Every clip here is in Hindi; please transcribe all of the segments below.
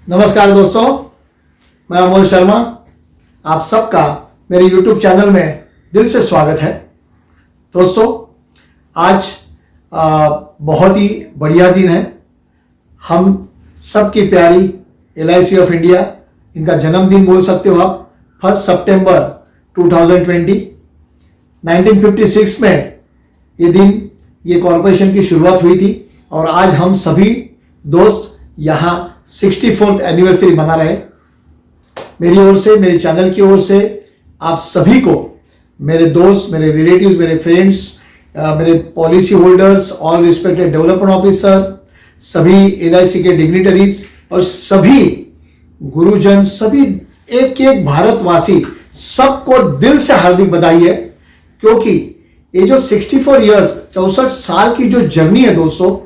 नमस्कार दोस्तों, मैं अमोल शर्मा। आप सबका मेरे YouTube चैनल में दिल से स्वागत है। दोस्तों, आज बहुत ही बढ़िया दिन है। हम सबकी प्यारी LIC ऑफ इंडिया, इनका जन्मदिन बोल सकते हो आप। 1 सितंबर 2020 1956 में ये दिन, ये कॉरपोरेशन की शुरुआत हुई थी और आज हम सभी दोस्त यहाँ 64th एनिवर्सरी मना रहे। मेरी ओर से, मेरे चैनल की ओर से आप सभी को, मेरे दोस्त, मेरे रिलेटिव्स, मेरे फ्रेंड्स, मेरे policy holders, all respected development officer, सभी LIC के डिग्निटरीज और सभी गुरुजन, सभी एक एक भारतवासी, सबको दिल से हार्दिक बधाई है। क्योंकि ये जो 64 इयर्स, 64 साल की जो जर्नी है दोस्तों,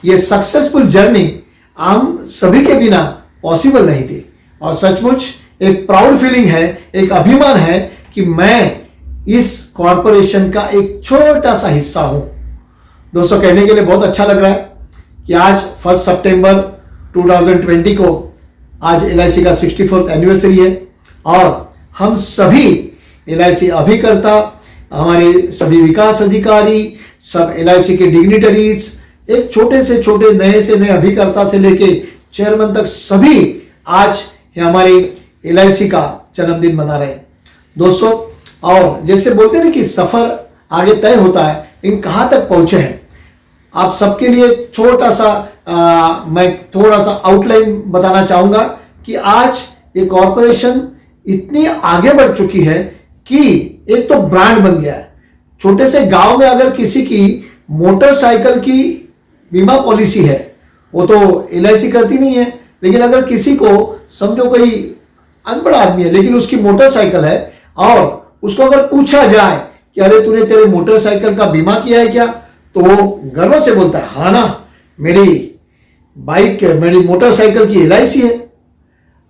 ये सक्सेसफुल जर्नी हम सभी के बिना पॉसिबल नहीं थी। और सचमुच एक प्राउड फीलिंग है, एक अभिमान है कि मैं इस कॉरपोरेशन का एक छोटा सा हिस्सा हूं। दोस्तों, कहने के लिए बहुत अच्छा लग रहा है कि आज 1 सितंबर 2020 को आज LIC का 64th एनिवर्सरी है और हम सभी LIC अभिकर्ता, हमारे सभी विकास अधिकारी, सब LIC के डिग्निटरीज, एक छोटे से छोटे, नए से नए अभिकर्ता से लेके चेयरमैन तक सभी आज हमारे LIC का जन्मदिन मना रहे हैं दोस्तों। और जैसे बोलते हैं कि सफर आगे तय होता है, इन कहां तक पहुंचे हैं आप सबके लिए छोटा सा मैं थोड़ा सा आउटलाइन बताना चाहूंगा कि आज ये कॉरपोरेशन इतनी आगे बढ़ चुकी है कि एक तो ब्रांड बन गया है। छोटे से गांव में अगर किसी की मोटरसाइकिल की बीमा पॉलिसी है, वो तो LIC करती नहीं है, लेकिन अगर किसी को, समझो कोई अनपढ़ आदमी है लेकिन उसकी मोटरसाइकिल है और उसको अगर पूछा जाए कि अरे तूने तेरे मोटरसाइकिल का बीमा किया है क्या, तो वो गर्व से बोलता है हाँ ना, मेरी बाइक, मेरी मोटरसाइकिल की LIC है।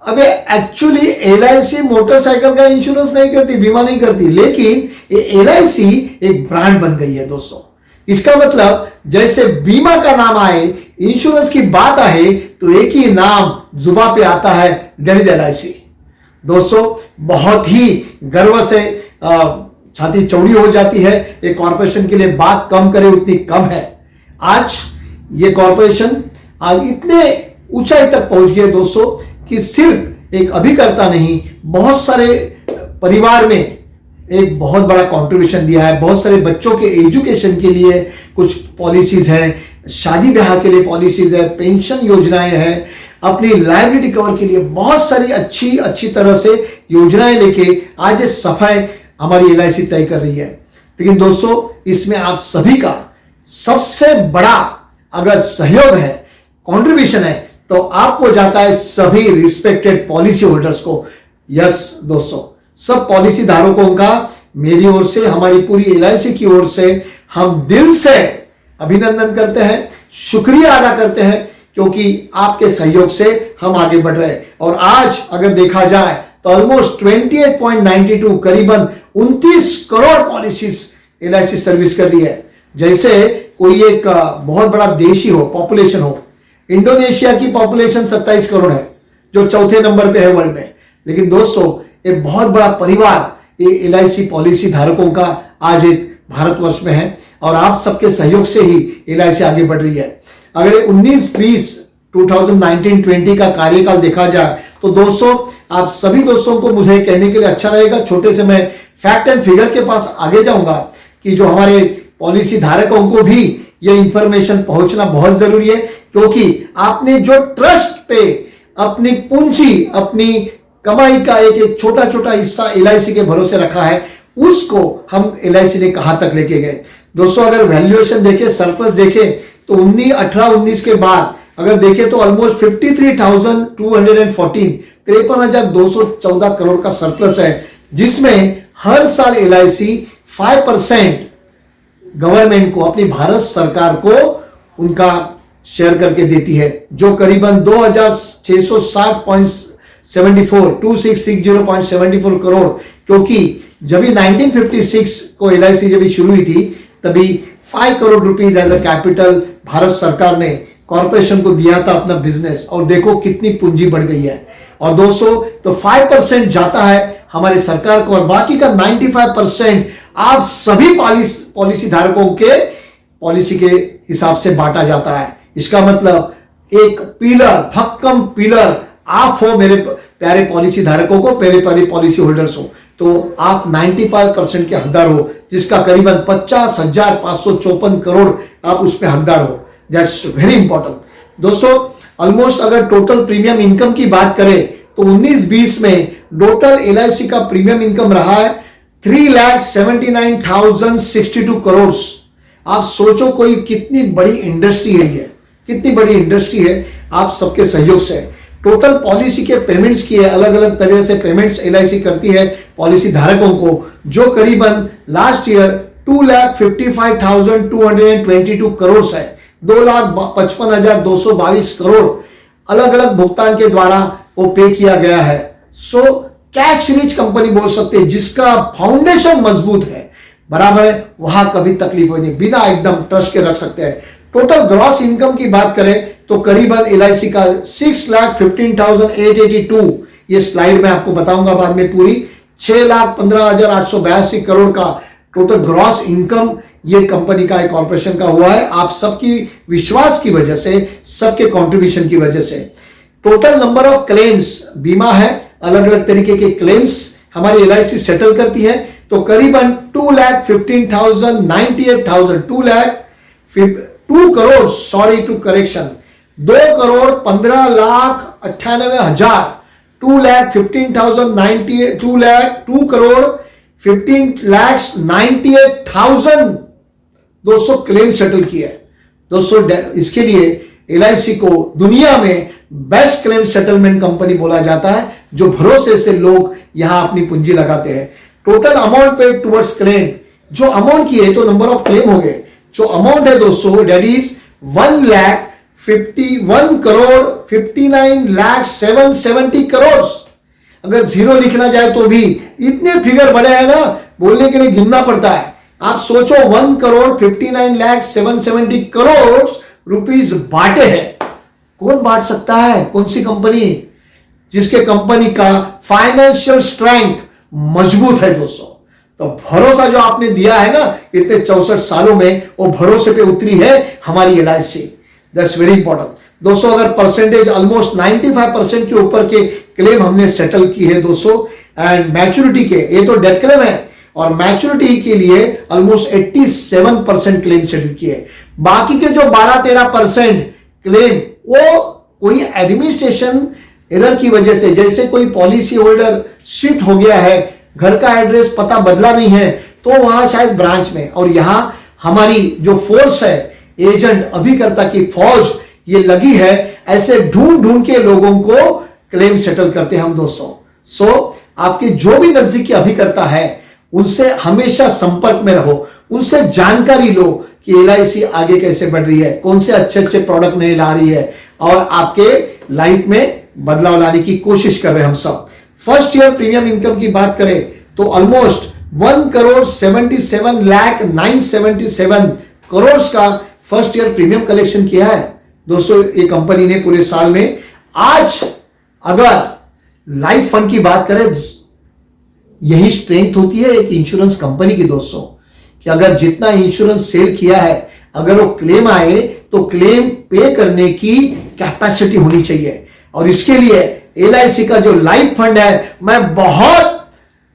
अबे एक्चुअली LIC मोटरसाइकिल का इंश्योरेंस नहीं करती, बीमा नहीं करती, लेकिन ये LIC एक ब्रांड बन गई है दोस्तों। इसका मतलब जैसे बीमा का नाम आए, इंश्योरेंस की बात आए, तो एक ही नाम जुबान पे आता है, दैट इज LIC। दोस्तों, बहुत ही गर्व से छाती चौड़ी हो जाती है। एक कॉरपोरेशन के लिए बात कम करे उतनी कम है। आज ये कॉरपोरेशन आज इतने ऊंचाई तक पहुंच गए दोस्तों कि सिर्फ एक अभिकर्ता नहीं, बहुत सारे परिवार में एक बहुत बड़ा कंट्रीब्यूशन दिया है। बहुत सारे बच्चों के एजुकेशन के लिए कुछ पॉलिसीज हैं, शादी ब्याह के लिए पॉलिसीज है, पेंशन योजनाएं हैं, अपनी लाइबिलिटी कवर के लिए बहुत सारी अच्छी तरह से योजनाएं लेके आज ये सफाई हमारी LIC तय कर रही है। लेकिन दोस्तों, इसमें आप सभी का सबसे बड़ा अगर सहयोग है, कंट्रीब्यूशन है, तो आपको जाता है सभी रिस्पेक्टेड पॉलिसी होल्डर्स को। यस दोस्तों, सब पॉलिसी धारकों का मेरी ओर से, हमारी पूरी LIC की ओर से हम दिल से अभिनंदन करते हैं, शुक्रिया अदा करते हैं, क्योंकि आपके सहयोग से हम आगे बढ़ रहे हैं। और आज अगर देखा जाए तो ऑलमोस्ट 28.92 करीबन 29 करोड़ पॉलिसीज LIC सर्विस कर रही है। जैसे कोई एक बहुत बड़ा देश ही हो, पॉपुलेशन हो। इंडोनेशिया की पॉपुलेशन 27 करोड़ है, जो चौथे नंबर पे है वर्ल्ड में। लेकिन दोस्तों, एक बहुत बड़ा परिवार ये LIC पॉलिसी धारकों का आज एक भारतवर्ष में है और आप सबके सहयोग से ही LIC आगे बढ़ रही है। अगर 19-20 2019-20 का कार्यकाल देखा जाए तो दोस्तों, आप सभी दोस्तों को मुझे कहने के लिए अच्छा रहेगा, छोटे से मैं फैक्ट एंड फिगर के पास आगे जाऊंगा कि जो हमारे पॉलिसी धारकों को भी यह इंफॉर्मेशन पहुंचना बहुत जरूरी है। क्योंकि आपने जो ट्रस्ट पे अपनी पूंजी, अपनी कमाई का एक छोटा छोटा हिस्सा LIC के भरोसे रखा है, उसको हम LIC ने कहां तक लेके गए। दोस्तों, अगर वैल्यूएशन देखे, सरप्लस देखे, तो 18-19 के बाद अगर देखे तो ऑलमोस्ट 53,214 53,214 करोड़ का सरप्लस है, जिसमें हर साल LIC 5% गवर्नमेंट को, अपनी भारत सरकार को उनका शेयर करके देती है, जो करीबन 2660.74 करोड़। क्योंकि जब 1956 को LIC जब शुरू हुई थी, तभी 5 crore rupees as a capital Bharat सरकार ने कॉर्पोरेशन को दिया था अपना बिजनेस, और देखो कितनी पूंजी बढ़ गई है। और दोस्तों तो 5% जाता है हमारे सरकार को, और बाकी का 95% आप सभी पॉलिसी धारकों के पॉलिसी के हिसाब से बांटा जाता है। इसका मतलब एक पिलर, भक्कम पिलर आप हो मेरे प्यारे पॉलिसी धारकों को, प्यारे पॉलिसी होल्डर्स हो, तो आप 95% के हकदार हो, जिसका करीबन 50,554 करोड़ आप उसमें हकदार हो। दैट्स वेरी इंपॉर्टेंट दोस्तों। ऑलमोस्ट अगर टोटल प्रीमियम इनकम की बात करें तो 19-20 में टोटल LIC का प्रीमियम इनकम रहा है 3,79,062 करोड़। आप सोचो कोई कितनी बड़ी इंडस्ट्री है ये, कितनी बड़ी इंडस्ट्री है, आप सबके सहयोग से। टोटल पॉलिसी के पेमेंट्स की है, अलग अलग तरह से पेमेंट्स LIC करती है पॉलिसी धारकों को, जो करीबन लास्ट ईयर 2,55,222 करोड़ है। 2,55,222 करोड़ अलग अलग भुगतान के द्वारा वो पे किया गया है। सो कैश रिच कंपनी बोल सकते हैं, जिसका फाउंडेशन मजबूत है, बराबर है, वहां कभी तकलीफ नहीं, बिना एकदम ट्रस्ट के रख सकते हैं। टोटल ग्रॉस इनकम की बात करें तो करीबन LIC का 6,15,882, ये स्लाइड में आपको बताऊंगा बाद में पूरी, 6,15,882 करोड़ का टोटल ग्रॉस इनकम ये कंपनी का, कॉर्पोरेशन का हुआ है, आप सबकी विश्वास की वजह से, सबके कंट्रीब्यूशन की वजह से। टोटल नंबर ऑफ क्लेम्स, बीमा है, अलग अलग तरीके के क्लेम्स हमारी LIC सेटल करती है, तो करीबन 2 क्लेम सेटल किया है दोस्तों। इसके लिए LIC को दुनिया में बेस्ट क्लेम सेटलमेंट कंपनी बोला जाता है, जो भरोसे से लोग यहां अपनी पूंजी लगाते हैं। टोटल अमाउंट पे टुवर्ड्स क्लेम, जो अमाउंट की है तो नंबर ऑफ क्लेम हो गए, जो अमाउंट है दोस्तों दैट इज 1,51,59,770 करोड़। अगर जीरो लिखना जाए तो भी इतने फिगर बड़े हैं ना, बोलने के लिए गिनना पड़ता है। आप सोचो 1,59,770 करोड़ रुपीस बांटे हैं। कौन बांट सकता है? कौन सी कंपनी? जिसके कंपनी का फाइनेंशियल स्ट्रेंथ मजबूत है दोस्तों। तो भरोसा जो आपने दिया है ना इतने 64 सालों में, वो भरोसे पे उतरी है हमारी LIC। दैट्स वेरी इंपॉर्टेंट दोस्तों। अगर परसेंटेज ऑलमोस्ट 95% के ऊपर के क्लेम हमने सेटल की है दोस्तों। एंड मैच्योरिटी के, ये तो डेथ क्लेम है, और मैच्योरिटी के लिए ऑलमोस्ट 87% क्लेम सेटल किए। बाकी के जो 12-13% क्लेम वो कोई एडमिनिस्ट्रेशन एरर की वजह से, जैसे कोई पॉलिसी होल्डर शिफ्ट हो गया है, घर का एड्रेस पता बदला नहीं है, तो वहां शायद ब्रांच में, और यहां हमारी जो फोर्स है, एजेंट अभिकर्ता की फौज ये लगी है, ऐसे ढूंढ ढूंढ के लोगों को क्लेम सेटल करते हैं हम दोस्तों। सो आपके जो भी नजदीकी अभिकर्ता है उनसे हमेशा संपर्क में रहो, उनसे जानकारी लो कि LIC आगे कैसे बढ़ रही है, कौन से अच्छे अच्छे प्रोडक्ट नहीं ला रही है, और आपके लाइफ में बदलाव लाने की कोशिश कर रहे हैं हम सब। फर्स्ट ईयर प्रीमियम इनकम की बात करें तो ऑलमोस्ट 1,77,977 करोड़ का फर्स्ट ईयर प्रीमियम कलेक्शन किया है दोस्तों ये कंपनी ने पूरे साल में। आज अगर लाइफ फंड की बात करें, यही स्ट्रेंथ होती है एक इंश्योरेंस कंपनी की दोस्तों, कि अगर जितना इंश्योरेंस सेल किया है, अगर वो क्लेम आए तो क्लेम पे करने की कैपेसिटी होनी चाहिए। और इसके लिए LIC का जो लाइफ फंड है, मैं बहुत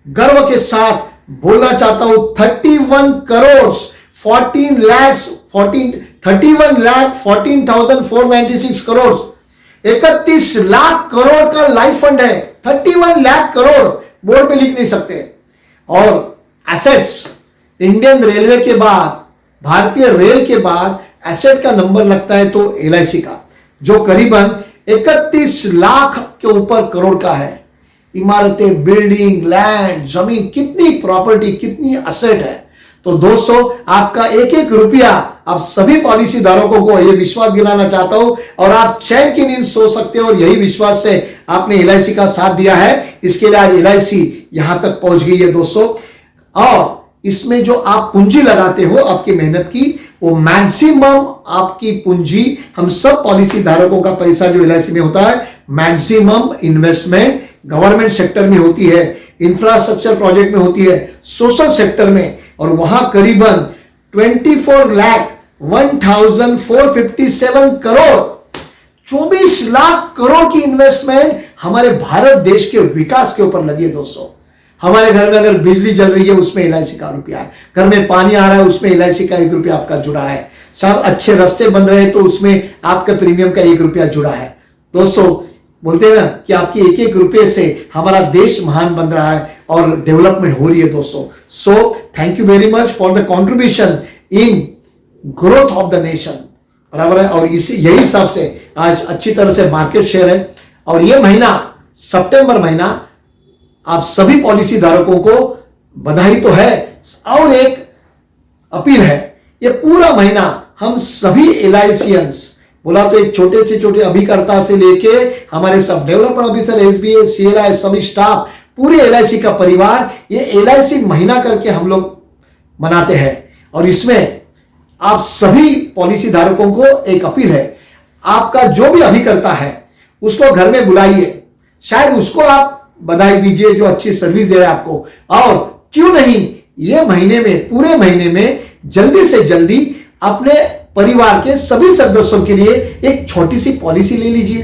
गर्व के साथ बोलना चाहता हूं, 31,14,496 करोड़, 31 लाख करोड़ का लाइफ फंड है। 31 लाख करोड़ बोर्ड पे लिख नहीं सकते। और एसेट्स, इंडियन रेलवे के बाद, भारतीय रेल के बाद एसेट का नंबर लगता है तो LIC का, जो करीबन 31 लाख के ऊपर करोड़ का है। इमारतें, बिल्डिंग, लैंड, जमीन, कितनी प्रॉपर्टी, कितनी एसेट है। तो दोस्तों आपका एक एक रुपया आप सभी पॉलिसी धारकों को यह विश्वास दिलाना चाहता हूं, और आप चैन की नींद सो सकते हो, और यही विश्वास से आपने LIC का साथ दिया है। इसके लिए आज LIC यहां तक पहुंच गई है दोस्तों। और इसमें जो आप पूंजी लगाते हो आपकी मेहनत की, वो मैक्सिमम आपकी पूंजी, हम सब पॉलिसी धारकों का पैसा जो एलआईसी में होता है, मैक्सिमम इन्वेस्टमेंट गवर्नमेंट सेक्टर में होती है, इंफ्रास्ट्रक्चर प्रोजेक्ट में होती है, सोशल सेक्टर में, और वहां करीबन 24,01,457 करोड़, 24 लाख करोड़ की इन्वेस्टमेंट हमारे भारत देश के विकास के ऊपर लगी है दोस्तों। हमारे घर में अगर बिजली जल रही है उसमें एलआईसी का रुपया है, घर में पानी आ रहा है उसमें एलआईसी का 1 रुपया आपका जुड़ा है, शायद अच्छे रास्ते बन रहे हैं तो उसमें आपका प्रीमियम का 1 रुपया जुड़ा है। दोस्तों बोलते हैं ना कि आपके एक एक रुपये से हमारा देश महान बन रहा है और डेवलपमेंट हो रही है दोस्तों। So thank you very much for the contribution in growth of the nation, बराबर है। और इसी यही हिसाब से आज अच्छी तरह से मार्केट शेयर है। और यह महीना, सितंबर महीना, आप सभी पॉलिसी धारकों को बधाई तो है और एक अपील है। ये पूरा महीना हम सभी एलआईसीएंस, बोला तो एक छोटे से छोटे अभिकर्ता से लेके हमारे सब डेवलपमेंट ऑफिसर, एसबीए, सीएलआई, सभी स्टाफ, पूरे एलआईसी का परिवार, ये एलआईसी महीना करके हम लोग मनाते हैं। और इसमें आप सभी पॉलिसी धारकों को एक अपील है, आपका जो भी अभिकर्ता है उसको घर में बुलाइए, शायद उसको आप बधाई दीजिए जो अच्छी सर्विस दे रहा है आपको। और क्यों नहीं ये महीने में, पूरे महीने में जल्दी से जल्दी अपने परिवार के सभी सदस्यों के लिए एक छोटी सी पॉलिसी ले लीजिए।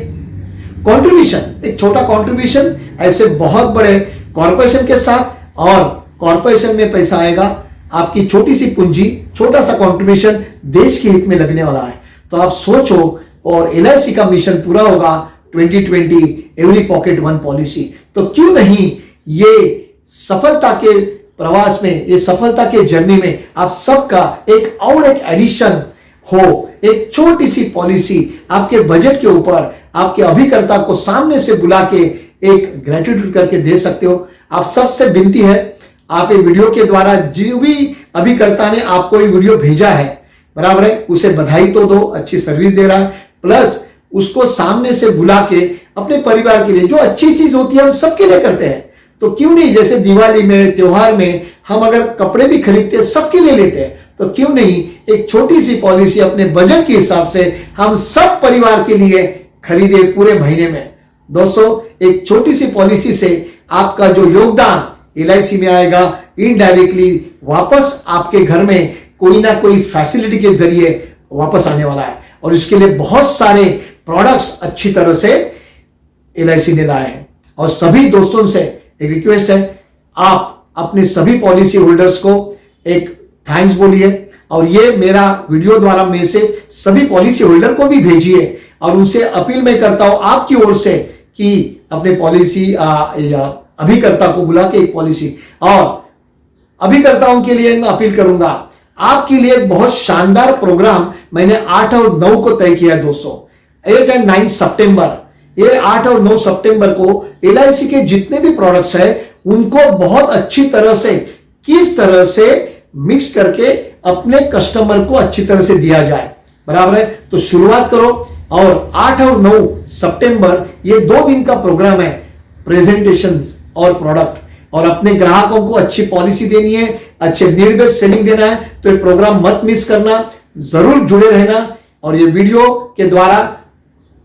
कंट्रीब्यूशन, एक छोटा कंट्रीब्यूशन ऐसे बहुत बड़े कॉर्पोरेशन के साथ, और कॉर्पोरेशन में पैसा आएगा, आपकी छोटी सी पूंजी, छोटा सा कंट्रीब्यूशन देश के हित में लगने वाला है। तो आप सोचो, और एलआईसी का मिशन पूरा होगा 2020 एवरी पॉकेट वन पॉलिसी। तो क्यों नहीं ये सफलता के प्रवास में, ये सफलता के जर्नी में आप सबका एक और एक एडिशन हो, एक छोटी सी पॉलिसी आपके बजट के ऊपर, आपके अभिकर्ता को सामने से बुला के एक ग्रेटिट्यूड करके दे सकते हो। आप सबसे विनती है, आप ये वीडियो के द्वारा जो भी अभिकर्ता ने आपको ये वीडियो भेजा है, बराबर है, उसे बधाई तो दो, अच्छी सर्विस दे रहा है, प्लस उसको सामने से बुला के अपने परिवार के लिए, जो अच्छी चीज होती है हम सबके लिए करते हैं, तो क्यों नहीं, जैसे दिवाली में, त्योहार में हम अगर कपड़े भी खरीदते हैं सबके लिए लेते हैं, तो क्यों नहीं एक छोटी सी पॉलिसी अपने बजट के हिसाब से हम सब परिवार के लिए खरीदे पूरे महीने में। दोस्तों एक छोटी सी पॉलिसी से आपका जो योगदान एलआईसी में आएगा, इनडायरेक्टली वापस आपके घर में कोई ना कोई फैसिलिटी के जरिए वापस आने वाला है। और इसके लिए बहुत सारे प्रोडक्ट्स अच्छी तरह से एलआईसी ने लाए हैं। और सभी दोस्तों से एक रिक्वेस्ट है, आप अपने सभी पॉलिसी होल्डर्स को एक थैंक्स बोलिए, और ये मेरा वीडियो द्वारा मैसेज सभी पॉलिसी होल्डर को भी भेजिए। और उनसे अपील मैं करता हूं आपकी ओर से कि अपने पॉलिसी अभिकर्ता को बुला के एक पॉलिसी, और अभिकर्ताओं के लिए मैं अपील करूंगा, आपके लिए एक बहुत शानदार प्रोग्राम मैंने 8 और 9 को तय किया है दोस्तों, 8 और 9 सितंबर। ये 8 और 9 सितंबर को एलआईसी के जितने भी प्रोडक्ट्स हैं उनको बहुत अच्छी तरह से, किस तरह से मिक्स करके अपने कस्टमर को अच्छी तरह से दिया जाए, बराबर है। तो शुरुआत करो, और 8 और 9 सितंबर ये 2 दिन का प्रोग्राम है, प्रेजेंटेशन और प्रोडक्ट, और अपने ग्राहकों को अच्छी पॉलिसी देनी है, अच्छे नीड बेस्ड सेलिंग देना है। तो ये प्रोग्राम मत मिस करना, जरूर जुड़े रहना। और ये वीडियो के द्वारा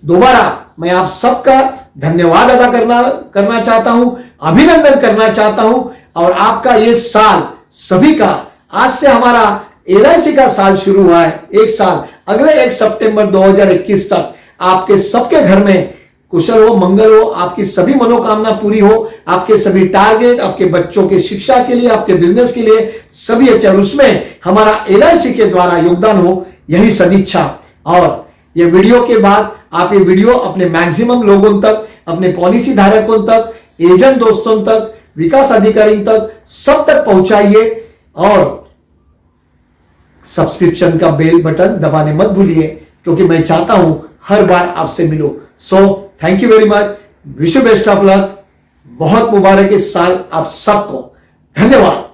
दोबारा मैं आप सबका धन्यवाद अदा करना चाहता हूं, अभिनंदन करना चाहता हूं। और आपका ये साल सभी का, आज से हमारा एलआईसी का साल शुरू हुआ है, एक साल, अगले 1 सितंबर 2021 तक आपके सबके घर में कुशल हो, मंगल हो, आपकी सभी मनोकामना पूरी हो, आपके सभी टारगेट, आपके बच्चों के शिक्षा के लिए, आपके बिजनेस के लिए सभी अच्छे, और उसमें हमारा एलआईसी के द्वारा योगदान हो, यही सदिच्छा। और ये वीडियो के बाद आप ये वीडियो अपने मैक्सिमम लोगों तक, अपने पॉलिसी धारकों तक, एजेंट दोस्तों तक, विकास अधिकारी तक, सब तक पहुंचाइए। और सब्सक्रिप्शन का बेल बटन दबाने मत भूलिए, क्योंकि मैं चाहता हूं हर बार आपसे मिलूं। So thank you very much, wish you best of luck, बहुत मुबारक इस साल आप सबको, धन्यवाद।